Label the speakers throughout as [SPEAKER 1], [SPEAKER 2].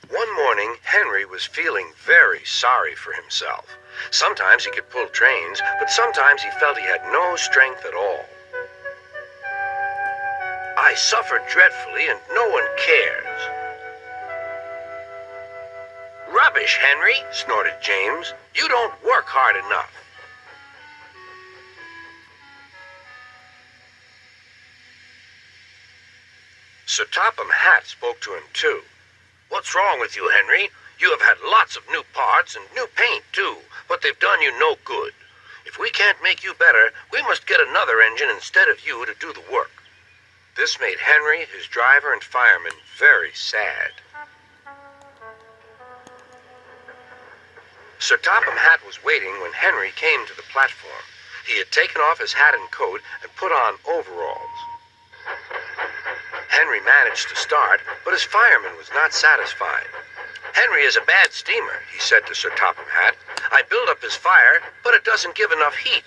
[SPEAKER 1] One morning, Henry was feeling very sorry for himself. Sometimes he could pull trains, but sometimes he felt he had no strength at all. I suffered dreadfully and no one cares. Rubbish, Henry, snorted James. You don't work hard enough. Sir Topham Hatt spoke to him too. What's wrong with you, Henry? You have had lots of new parts and new paint too, but they've done you no good. If we can't make you better, we must get another engine instead of you to do the work. This made Henry, his driver, and fireman very sad. Sir Topham Hatt was waiting when Henry came to the platform. He had taken off his hat and coat and put on overalls. Henry managed to start, but his fireman was not satisfied. Henry is a bad steamer, he said to Sir Topham Hatt. I build up his fire, but it doesn't give enough heat.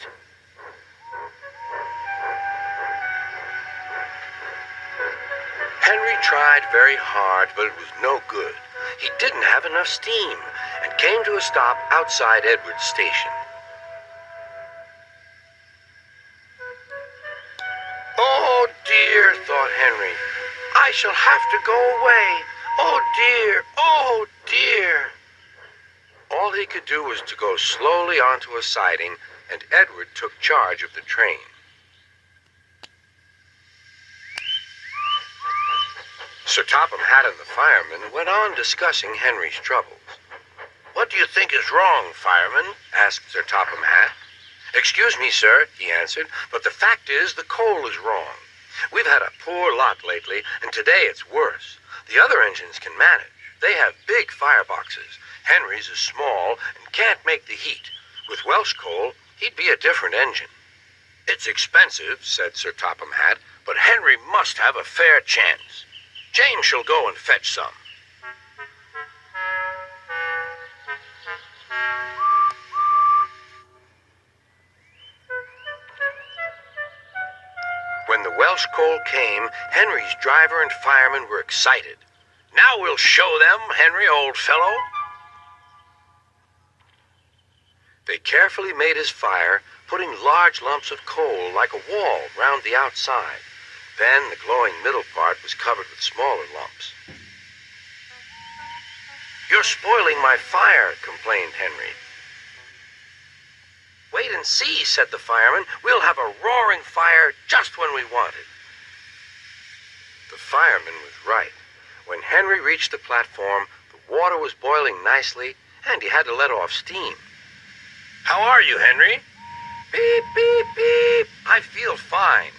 [SPEAKER 1] Henry tried very hard, but it was no good. He didn't have enough steam and came to a stop outside Edward's station. Oh dear, thought Henry. I shall have to go away. Oh dear, oh dear. All he could do was to go slowly onto a siding, and Edward took charge of the train. Sir Topham Hatt and the fireman went on discussing Henry's troubles. What do you think is wrong, fireman? Asked Sir Topham Hatt. Excuse me, sir, he answered, but the fact is the coal is wrong. We've had a poor lot lately, and today it's worse. The other engines can manage. They have big fireboxes. Henry's is small and can't make the heat. With Welsh coal, he'd be a different engine. It's expensive, said Sir Topham Hatt, but Henry must have a fair chance. James shall go and fetch some. When the Welsh coal came, Henry's driver and fireman were excited. Now we'll show them, Henry, old fellow. They carefully made his fire, putting large lumps of coal like a wall round the outside. Then the glowing middle part was covered with smaller lumps. You're spoiling my fire, complained Henry. Wait and see, said the fireman. We'll have a roaring fire just when we want it. The fireman was right. When Henry reached the platform, the water was boiling nicely, and he had to let off steam. How are you, Henry? Beep, beep, beep. I feel fine.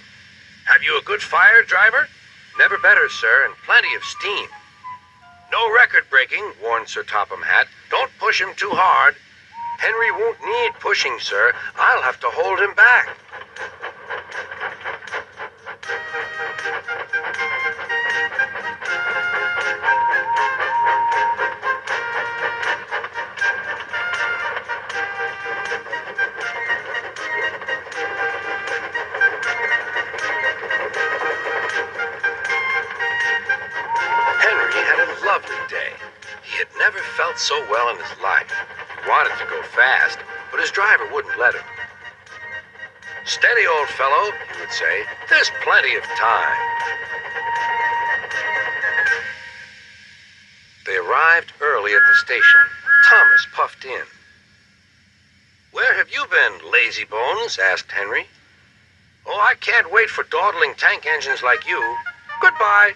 [SPEAKER 1] Have you a good fire, driver? Never better, sir, and plenty of steam. No record breaking, warned Sir Topham Hatt. Don't push him too hard. Henry won't need pushing, sir. I'll have to hold him back. Henry had a lovely day. He had never felt so well in his life. He wanted to go fast, but his driver wouldn't let him. Steady, old fellow, he would say. There's plenty of time. They arrived early at the station. Thomas puffed in. Where have you been, lazy bones? Asked Henry. Oh, I can't wait for dawdling tank engines like you. Goodbye.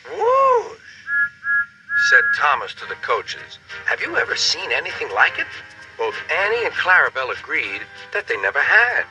[SPEAKER 1] Whoosh, said Thomas to the coaches. Have you ever seen anything like it? Both Annie and Clarabelle agreed that they never had.